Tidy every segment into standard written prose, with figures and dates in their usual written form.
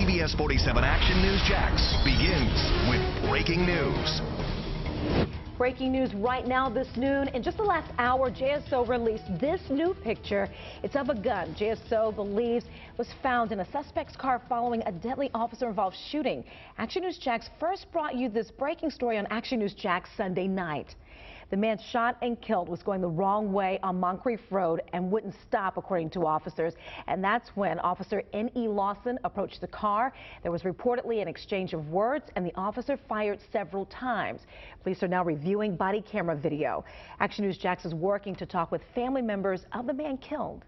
CBS47 Action News Jax begins with breaking news. Breaking news right now this noon. In just the last hour, JSO released this new picture. It's of a gun JSO believes was found in a suspect's car following a deadly officer-involved shooting. Action News Jax first brought you this breaking story on Action News Jax Sunday night. The man shot and killed was going the wrong way on Moncrief Road and wouldn't stop, according to officers. And that's when Officer N.E. Lawson approached the car. There was reportedly an exchange of words, and the officer fired several times. Police are now reviewing body camera video. Action News Jax is working to talk with family members of the man killed.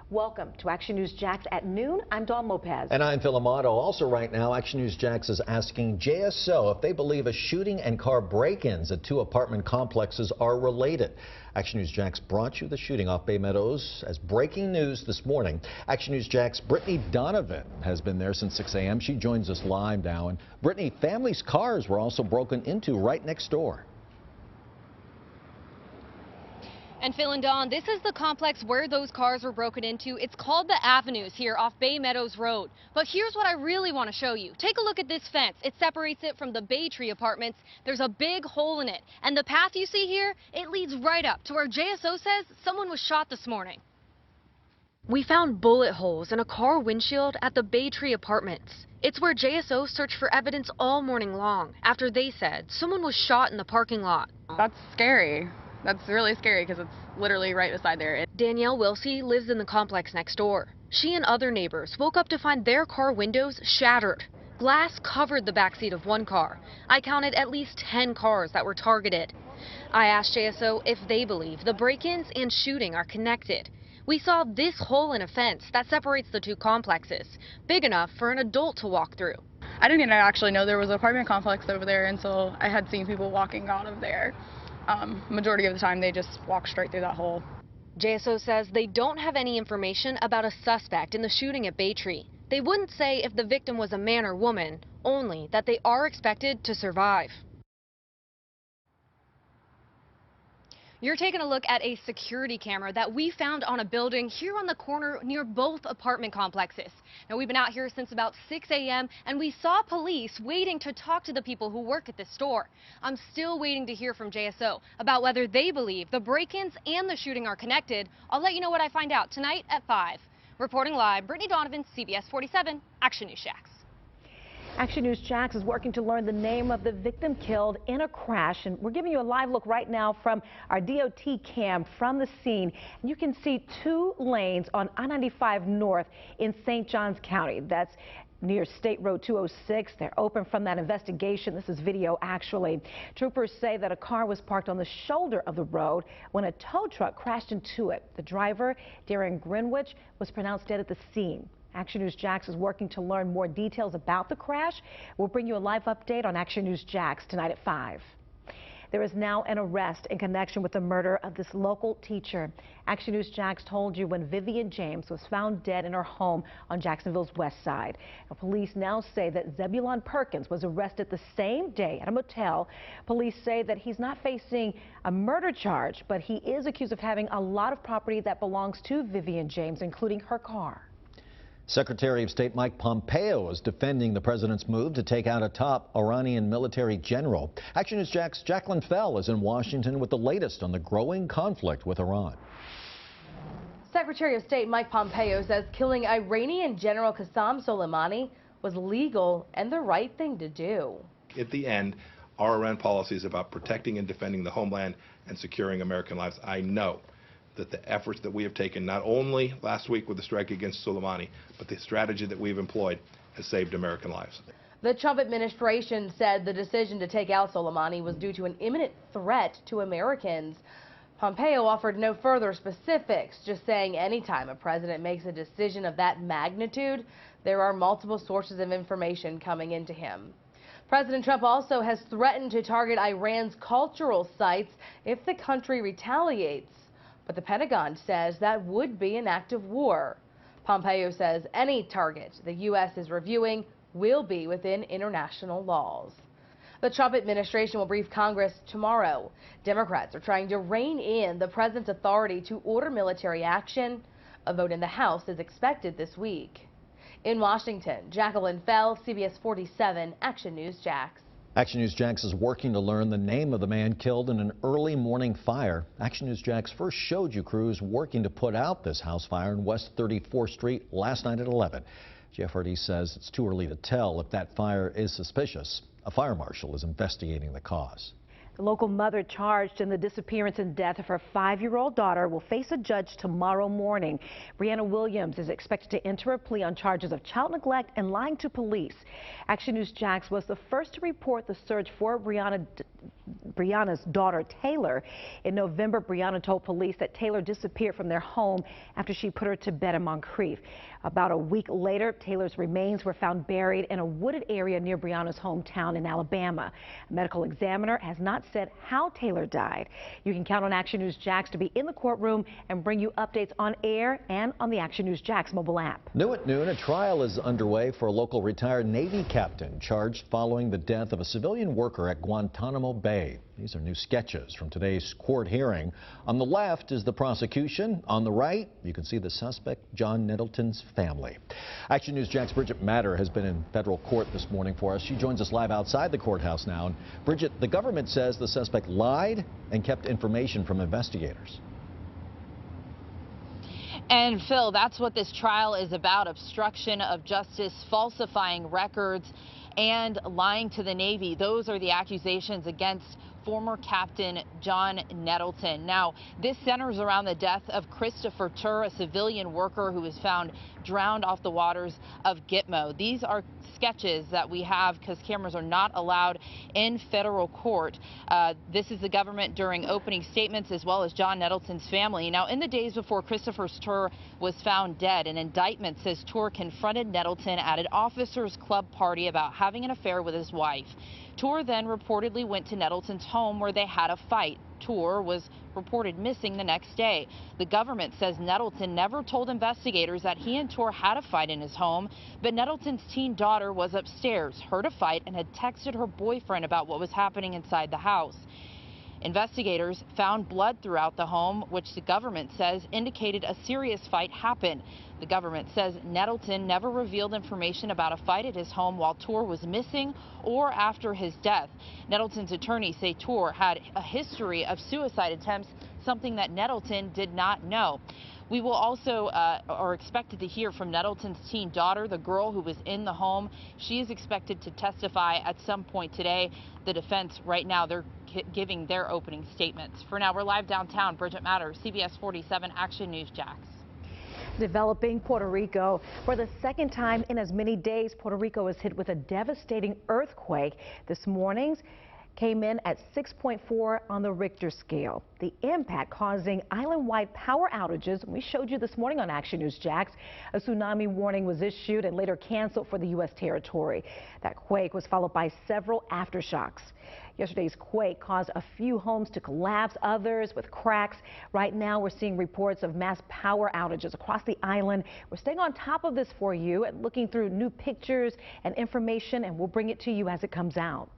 Welcome to Action News Jax at noon. I'm Dawn Lopez. And I'm Phil Amato. Also right now, Action News Jax is asking JSO if they believe a shooting and car break-ins at two apartment complexes are related. Action News Jax brought you the shooting off Baymeadows as breaking news this morning. Action News Jax Brittany Donovan has been there since 6 a.m. She joins us live now. And Brittany, families' cars were also broken into right next door. And Phil and Dawn, this is the complex where those cars were broken into. It's called the Avenues here off Baymeadows Road. But here's what I really want to show you. Take a look at this fence. It separates it from the Bay Tree apartments. There's a big hole in it. And the path you see here, it leads right up to where JSO says someone was shot this morning. We found bullet holes in a car windshield at the Bay Tree apartments. It's where JSO searched for evidence all morning long after they said someone was shot in the parking lot. That's scary. That's really scary because it's literally right beside there. Danielle Wilsey lives in the complex next door. She and other neighbors woke up to find their car windows shattered. Glass covered the backseat of one car. I counted at least 10 cars that were targeted. I asked JSO if they believe the break-ins and shooting are connected. We saw this hole in a fence that separates the two complexes, big enough for an adult to walk through. I didn't actually know there was an apartment complex over there until I had seen people walking out of there. Majority of the time they just walk straight through that hole. JSO says they don't have any information about a suspect in the shooting at Bay Tree. They wouldn't say if the victim was a man or woman, only that they are expected to survive. You're taking a look at a security camera that we found on a building here on the corner near both apartment complexes. Now, we've been out here since about 6 a.m. and we saw police waiting to talk to the people who work at this store. I'm still waiting to hear from JSO about whether they believe the break-ins and the shooting are connected. I'll let you know what I find out tonight at 5. Reporting live, Brittany Donovan, CBS47, Action News Jax. Action News Jax is working to learn the name of the victim killed in a crash, and we're giving you a live look right now from our DOT cam from the scene. And you can see two lanes on I-95 North in St. Johns County. That's near State Road 206. They're open from that investigation. This is video, actually. Troopers say that a car was parked on the shoulder of the road when a tow truck crashed into it. The driver, Darren Greenwich, was pronounced dead at the scene. Action News Jax is working to learn more details about the crash. We'll bring you a live update on Action News Jax tonight at 5. There is now an arrest in connection with the murder of this local teacher. Action News Jax told you when Vivian James was found dead in her home on Jacksonville's west side. Now, police now say that Zebulon Perkins was arrested the same day at a motel. Police say that he's not facing a murder charge, but he is accused of having a lot of property that belongs to Vivian James, including her car. Secretary of State Mike Pompeo is defending the president's move to take out a top Iranian military general. Action News Jax Jacqueline Fell is in Washington with the latest on the growing conflict with Iran. Secretary of State Mike Pompeo says killing Iranian General Qasem Soleimani was legal and the right thing to do. At the end, our Iran policy is about protecting and defending the homeland and securing American lives. I know that the efforts that we have taken, not only last week with the strike against Soleimani, but the strategy that we've employed has saved American lives. The Trump administration said the decision to take out Soleimani was due to an imminent threat to Americans. Pompeo offered no further specifics, just saying anytime a president makes a decision of that magnitude, there are multiple sources of information coming into him. President Trump also has threatened to target Iran's cultural sites if the country retaliates. But the Pentagon says that would be an act of war. Pompeo says any target the U.S. is reviewing will be within international laws. The Trump administration will brief Congress tomorrow. Democrats are trying to rein in the president's authority to order military action. A vote in the House is expected this week. In Washington, Jacqueline Fell, CBS47 Action News Jax. Action News Jax is working to learn the name of the man killed in an early morning fire. Action News Jax first showed you crews working to put out this house fire in West 34th Street last night at 11. GFRD says it's too early to tell if that fire is suspicious. A fire marshal is investigating the cause. The local mother charged in the disappearance and death of her 5-year-old daughter will face a judge tomorrow morning. Brianna Williams is expected to enter a plea on charges of child neglect and lying to police. Action News Jax was the first to report the search for Brianna's daughter, Taylor. In November, Brianna told police that Taylor disappeared from their home after she put her to bed in Moncrief. About a week later, Taylor's remains were found buried in a wooded area near Brianna's hometown in Alabama. A medical examiner has not said how Taylor died. You can count on Action News Jax to be in the courtroom and bring you updates on air and on the Action News Jax mobile app. New at noon, a trial is underway for a local retired Navy captain charged following the death of a civilian worker at Guantanamo Bay. These are new sketches from today's court hearing. On the left is the prosecution. On the right, you can see the suspect, John Nettleton's family. Action News Jax Bridget Matter has been in federal court this morning for us. She joins us live outside the courthouse now. And Bridget, the government says the suspect lied and kept information from investigators. And Phil, that's what this trial is about: obstruction of justice, falsifying records, and lying to the Navy. Those are the accusations against former Captain John Nettleton. Now, this centers around the death of Christopher Tur, a civilian worker who was found drowned off the waters of Gitmo. These are sketches that we have because cameras are not allowed in federal court. This is the government during opening statements, as well as John Nettleton's family. Now, in the days before Christopher Tur was found dead, an indictment says Tur confronted Nettleton at an officers' club party about having an affair with his wife. Tur then reportedly went to Nettleton's home where they had a fight. Tur was reported missing the next day. The government says Nettleton never told investigators that he and Tur had a fight in his home, but Nettleton's teen daughter was upstairs, heard a fight, and had texted her boyfriend about what was happening inside the house. Investigators found blood throughout the home, which the government says indicated a serious fight happened. The government says Nettleton never revealed information about a fight at his home while Tur was missing or after his death. Nettleton's attorneys say Tur had a history of suicide attempts, something that Nettleton did not know. We will also are expected to hear from Nettleton's teen daughter, the girl who was in the home. She is expected to testify at some point today. The defense right now, they're giving their opening statements. For now, we're live downtown. Bridget Matter, CBS47 Action News Jax. Developing Puerto Rico. For the second time in as many days, Puerto Rico is hit with a devastating earthquake. This morning's came in at 6.4 on the Richter scale. The impact causing island-wide power outages. We showed you this morning on Action News Jax. A tsunami warning was issued and later canceled for the U.S. territory. That quake was followed by several aftershocks. Yesterday's quake caused a few homes to collapse, others with cracks. Right now, we're seeing reports of mass power outages across the island. We're staying on top of this for you and looking through new pictures and information, and we'll bring it to you as it comes out.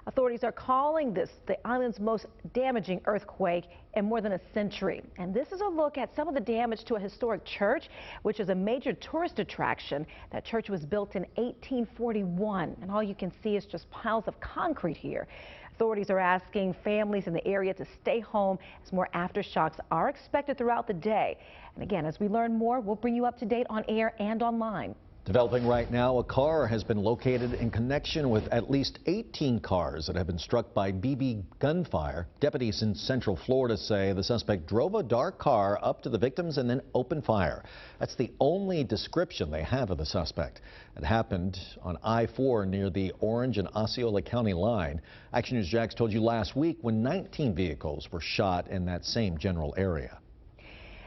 Authorities are calling this the island's most damaging earthquake in more than a century. And this is a look at some of the damage to a historic church, which is a major tourist attraction. That church was built in 1841, and all you can see is just piles of concrete here. Authorities are asking families in the area to stay home as more aftershocks are expected throughout the day. And again, as we learn more, we'll bring you up to date on air and online. Developing right now, a car has been located in connection with at least 18 cars that have been struck by BB gunfire. Deputies in Central Florida say the suspect drove a dark car up to the victims and then opened fire. That's the only description they have of the suspect. It happened on I-4 near the Orange and Osceola County line. Action News Jax told you last week when 19 vehicles were shot in that same general area.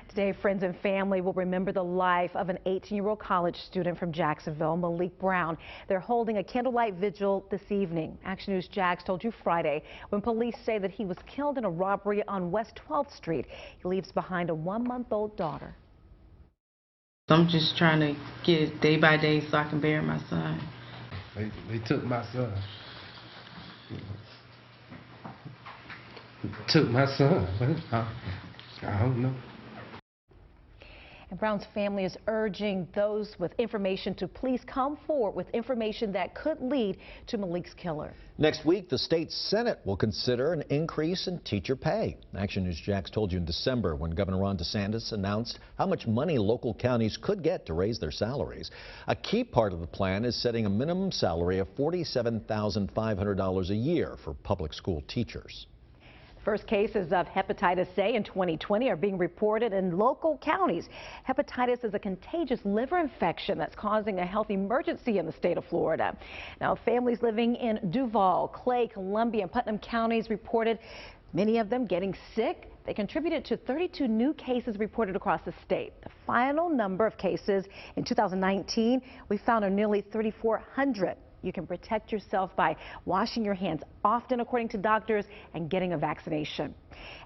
Today, friends and family will remember the life of an 18-year-old college student from Jacksonville, Malik Brown. They're holding a candlelight vigil this evening. Action News Jax told you Friday when police say that he was killed in a robbery on West 12th Street. He leaves behind a 1-month-old daughter. I'm just trying to get it day by day so I can bury my son. They took my son. Took my son. I don't know. And Brown's family is urging those with information to please come forward with information that could lead to Malik's killer. Next week, the state Senate will consider an increase in teacher pay. Action News Jax told you in December when Governor Ron DeSantis announced how much money local counties could get to raise their salaries. A key part of the plan is setting a minimum salary of $47,500 a year for public school teachers. First cases of hepatitis A in 2020 are being reported in local counties. Hepatitis is a contagious liver infection that's causing a health emergency in the state of Florida. Now, families living in Duval, Clay, Columbia, and Putnam counties reported many of them getting sick. They contributed to 32 new cases reported across the state. The final number of cases in 2019, we found are nearly 3,400. You can protect yourself by washing your hands often, according to doctors, and getting a vaccination.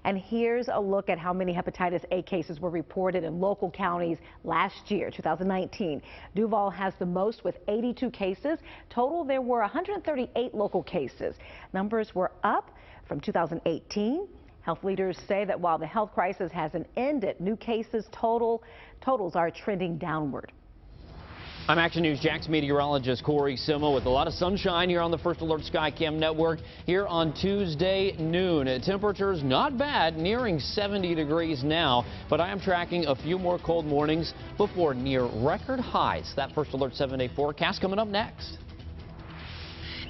And here's a look at how many hepatitis A cases were reported in local counties last year, 2019. Duval has the most with 82 cases. Total, there were 138 local cases. Numbers were up from 2018. Health leaders say that while the health crisis hasn't ended, new cases totals are trending downward. I'm Action News Jax meteorologist Corey Simmel with a lot of sunshine here on the First Alert Skycam network here on Tuesday noon. Temperatures not bad, nearing 70 degrees now, but I am tracking a few more cold mornings before near record highs. That First Alert 7-day forecast coming up next.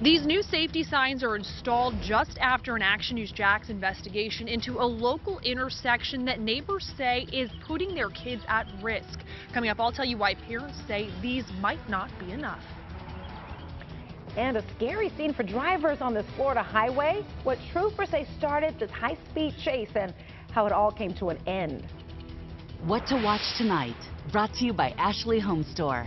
These new safety signs are installed just after an Action News Jax investigation into a local intersection that neighbors say is putting their kids at risk. Coming up, I'll tell you why parents say these might not be enough. And a scary scene for drivers on this Florida highway. What troopers say started this high-speed chase and how it all came to an end. What to watch tonight, brought to you by Ashley Home Store.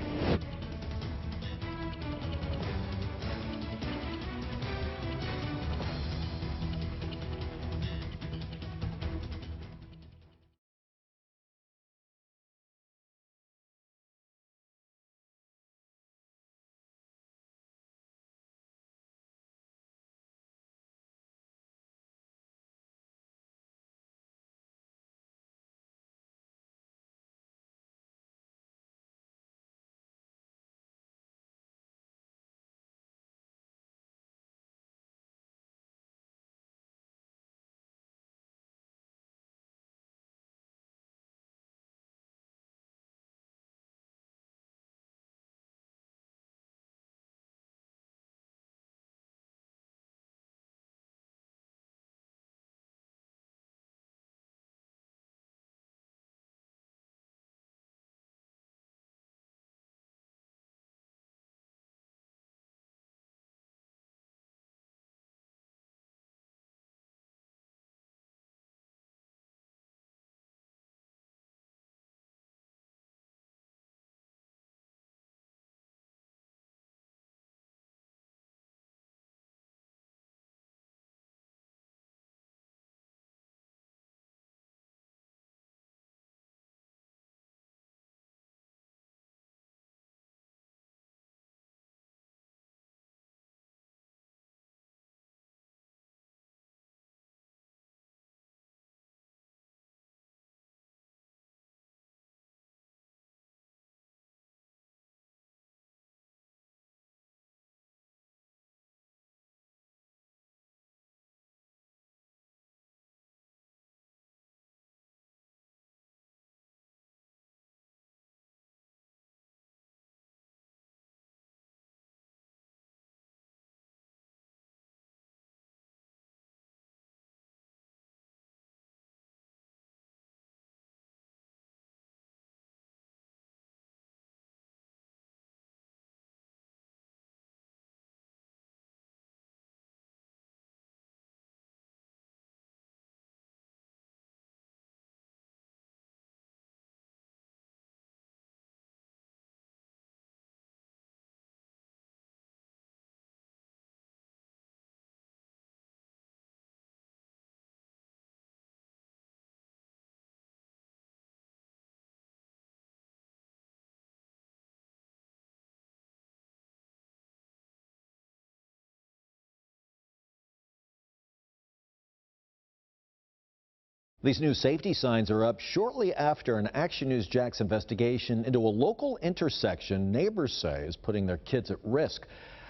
These new safety signs are up shortly after an Action News Jax investigation into a local intersection neighbors say is putting their kids at risk.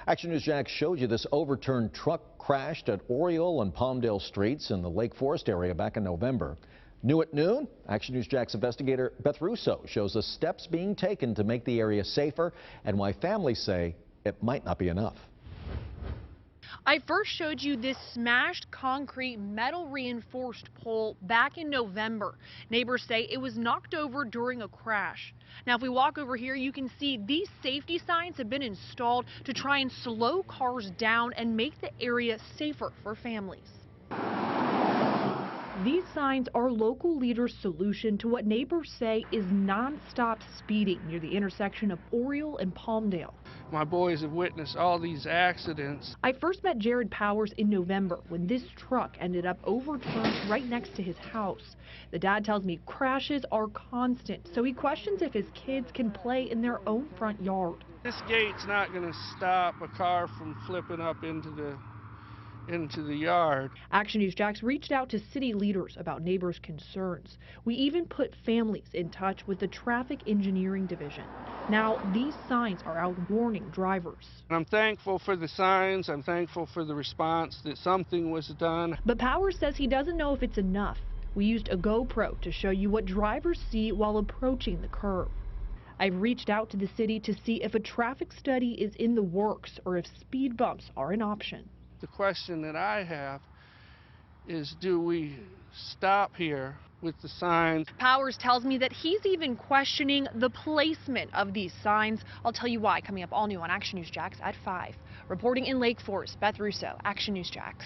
Action News Jax showed you this overturned truck crashed at Oriole and Palmdale Streets in the Lake Forest area back in November. New at noon, Action News Jax investigator Beth Russo shows us steps being taken to make the area safer and why families say it might not be enough. I first showed you this smashed concrete metal reinforced pole back in November. Neighbors say it was knocked over during a crash. Now, if we walk over here, you can see these safety signs have been installed to try and slow cars down and make the area safer for families. These signs are local leaders' solution to what neighbors say is non-stop speeding near the intersection of Oriole and Palmdale. My boys have witnessed all these accidents. I first met Jared Powers in November when this truck ended up overturned right next to his house. The dad tells me crashes are constant, so he questions if his kids can play in their own front yard. This gate's not going to stop a car from flipping up into the yard. Action News Jax reached out to city leaders about neighbors' concerns. We even put families in touch with the Traffic Engineering Division. Now, these signs are out warning drivers. I'm thankful for the signs. I'm thankful for the response that something was done. But Powers says he doesn't know if it's enough. We used a GoPro to show you what drivers see while approaching the curve. I've reached out to the city to see if a traffic study is in the works or if speed bumps are an option. The question that I have is, do we stop here with the signs? Powers tells me that he's even questioning the placement of these signs. I'll tell you why coming up all new on Action News Jax at 5. Reporting in Lake Forest, Beth Russo, Action News Jax.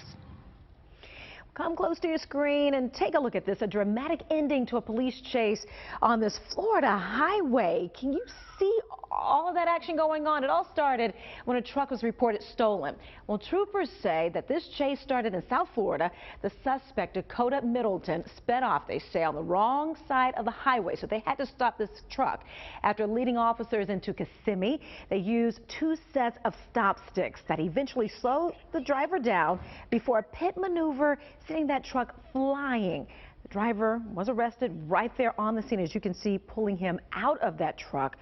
Come close to your screen and take a look at this, a dramatic ending to a police chase on this Florida highway. Can you see all of that action going on? It all started when a truck was reported stolen. Well, troopers say that this chase started in South Florida. The suspect, Dakota Middleton, sped off, they say, on the wrong side of the highway, so they had to stop this truck. After leading officers into Kissimmee, they used 2 sets of stop sticks that eventually slowed the driver down before a pit maneuver, sending that truck flying. The driver was arrested right there on the scene, as you can see, pulling him out of that truck.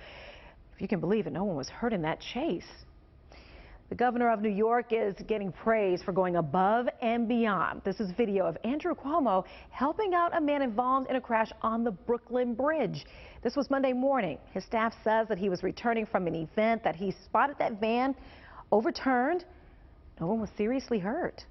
If you can believe it, no one was hurt in that chase. The governor of New York is getting praise for going above and beyond. This is video of Andrew Cuomo helping out a man involved in a crash on the Brooklyn Bridge. This was Monday morning. His staff says that he was returning from an event, that he spotted that van overturned. No one was seriously hurt.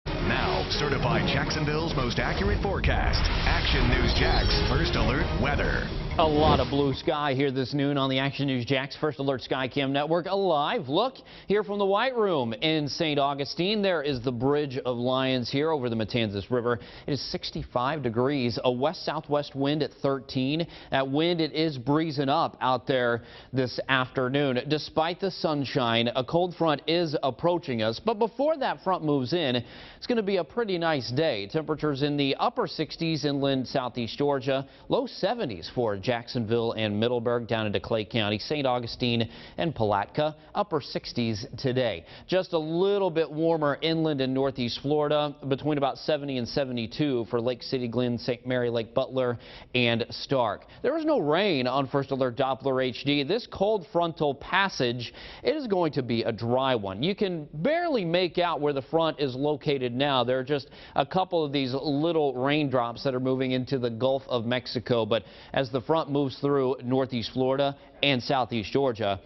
Now, certified Jacksonville's most accurate forecast. Action News Jax First Alert Weather. A lot of blue sky here this noon on the Action News Jax First Alert Skycam Network. A live look here from the White Room in St. Augustine. There is the Bridge of Lions here over the Matanzas River. It is 65 degrees, a west-southwest wind at 13. That wind, it is breezing up out there this afternoon. Despite the sunshine, a cold front is approaching us. But before that front moves in, it's going to be a pretty nice day. Temperatures in the upper 60s inland southeast Georgia, low 70s for Jacksonville and Middleburg, down into Clay County, St. Augustine and Palatka, upper 60s today. Just a little bit warmer inland and northeast Florida, between about 70 and 72 for Lake City, Glen, St. Mary, Lake Butler and Stark. There was no rain on First Alert Doppler HD. This cold frontal passage, it is going to be a dry one. You can barely make out where the front is located now. There are just a couple of these little raindrops that are moving into the Gulf of Mexico, but as the front moves through northeast Florida and southeast Georgia,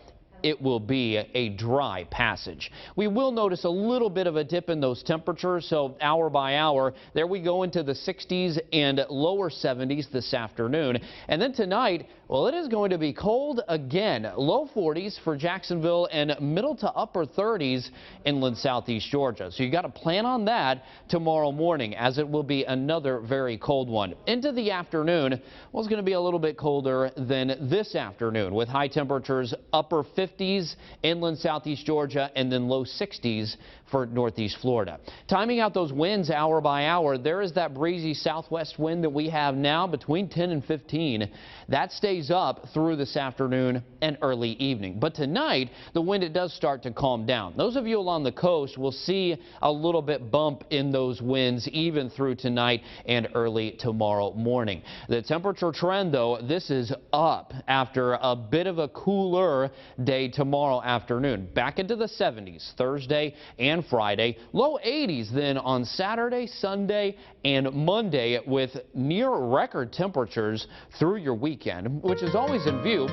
it will be a dry passage. We will notice a little bit of a dip in those temperatures, so hour by hour, there we go into the 60s and lower 70s this afternoon. And then tonight, well, it is going to be cold again. Low 40s for Jacksonville and middle to upper 30s inland southeast Georgia. So you got to plan on that tomorrow morning, as it will be another very cold one. Into the afternoon, well, it's going to be a little bit colder than this afternoon, with high temperatures upper 50s inland southeast Georgia and then low 60s for northeast Florida. Timing out those winds hour by hour, there is that breezy southwest wind that we have now between 10 and 15. That stays stays up through this afternoon and early evening. But tonight, the wind, it does start to calm down. Those of you along the coast will see a little bit bump in those winds even through tonight and early tomorrow morning. The temperature trend, though, this is up after a bit of a cooler day tomorrow afternoon. Back into the 70s Thursday and Friday. Low 80s then on Saturday, Sunday, and Monday, with near record temperatures through your weekend, which is always in view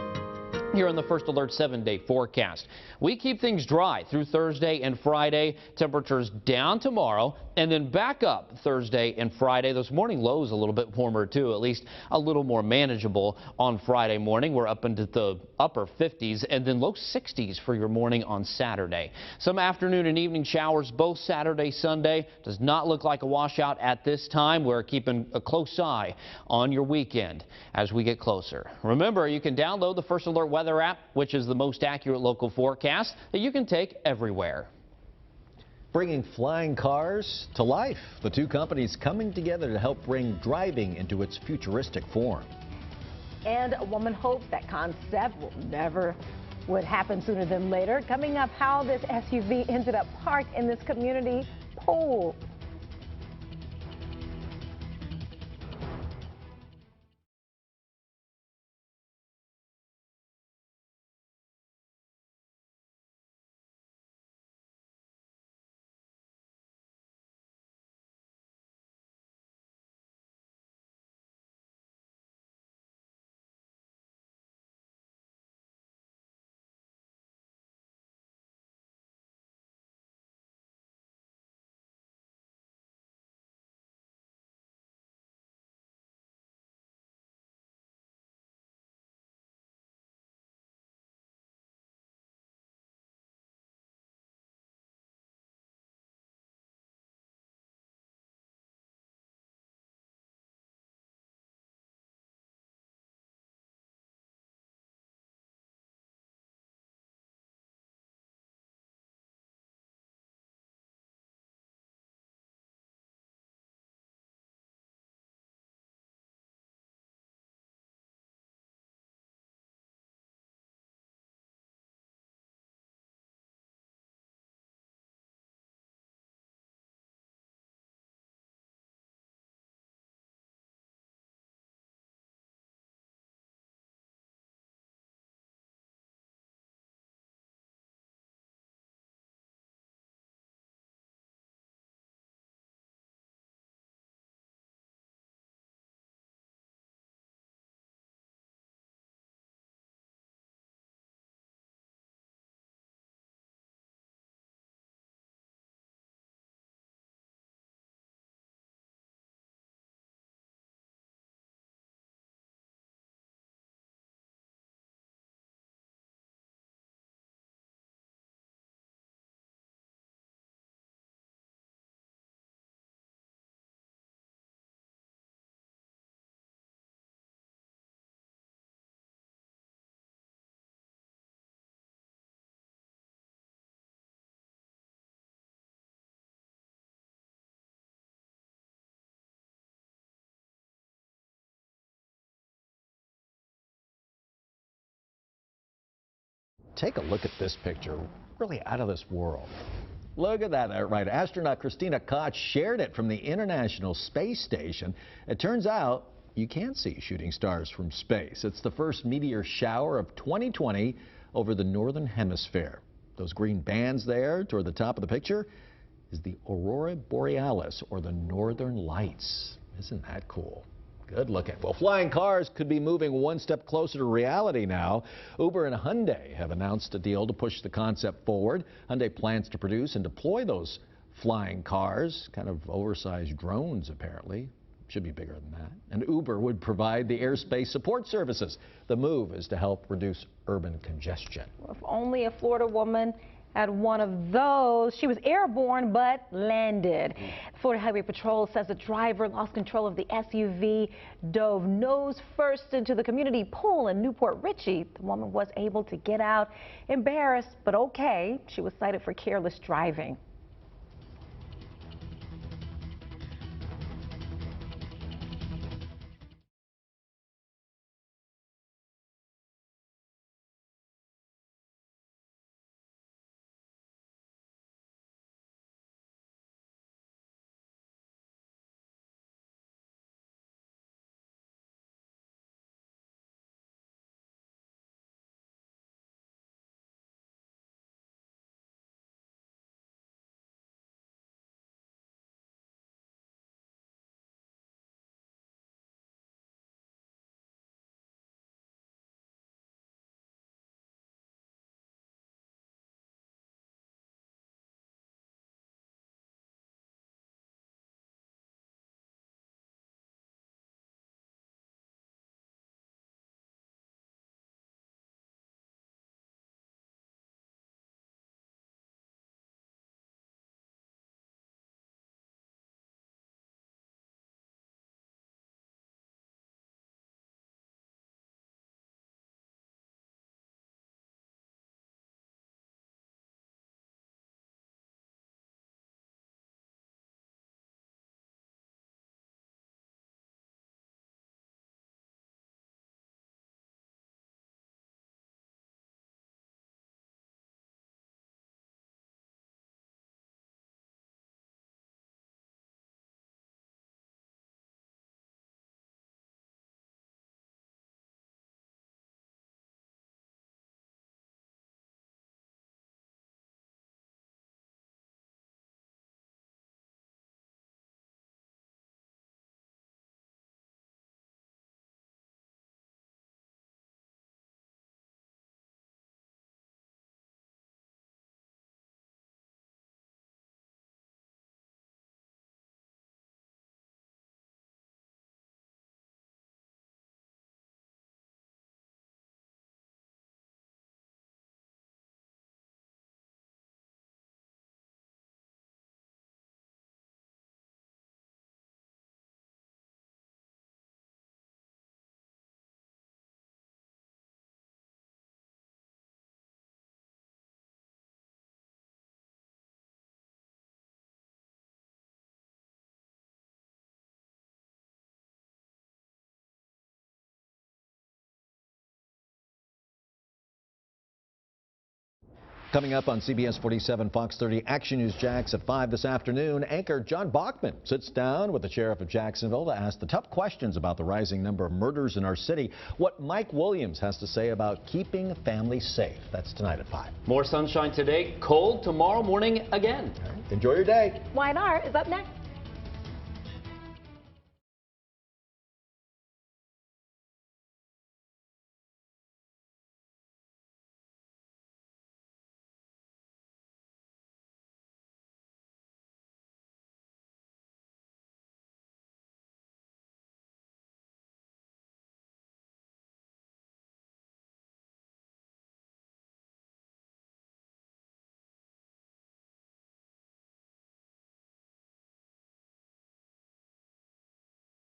here on the First Alert 7-day forecast. We keep things dry through Thursday and Friday. Temperatures down tomorrow and then back up Thursday and Friday. Those morning lows a little bit warmer too, at least a little more manageable on Friday morning. We're up into the upper 50s and then low 60s for your morning on Saturday. Some afternoon and evening showers both Saturday, Sunday. Does not look like a washout at this time. We're keeping a close eye on your weekend as we get closer. Remember, you can download the First Alert Weather app, which is the most accurate local forecast that you can take everywhere. Bringing flying cars to life. The two companies coming together to help bring driving into its futuristic form. And a woman hopes that concept would happen sooner than later. Coming up, how this SUV ended up parked in this community pool. Take a look at this picture. Really out of this world. Look at that, right? Astronaut Christina Koch shared it from the International Space Station. It turns out you can see shooting stars from space. It's the first meteor shower of 2020 over the northern hemisphere. Those green bands there toward the top of the picture is the Aurora Borealis, or the Northern Lights. Isn't that cool? Good looking. Well, flying cars could be moving one step closer to reality now. Uber and Hyundai have announced a deal to push the concept forward. Hyundai plans to produce and deploy those flying cars, kind of oversized drones apparently. Should be bigger than that. And Uber would provide the airspace support services. The move is to help reduce urban congestion. If only a Florida woman had one of those. She was airborne but landed. Florida Highway Patrol says the driver lost control of the SUV, dove nose first into the community pool in Newport Richey. The woman was able to get out, embarrassed but okay. She was cited for careless driving. Coming up on CBS47 Fox 30 Action News Jax at 5 this afternoon, anchor John Bachman sits down with the sheriff of Jacksonville to ask the tough questions about the rising number of murders in our city, what Mike Williams has to say about keeping families safe. That's tonight at 5. More sunshine today, cold tomorrow morning again. Enjoy your day. Y&R is up next.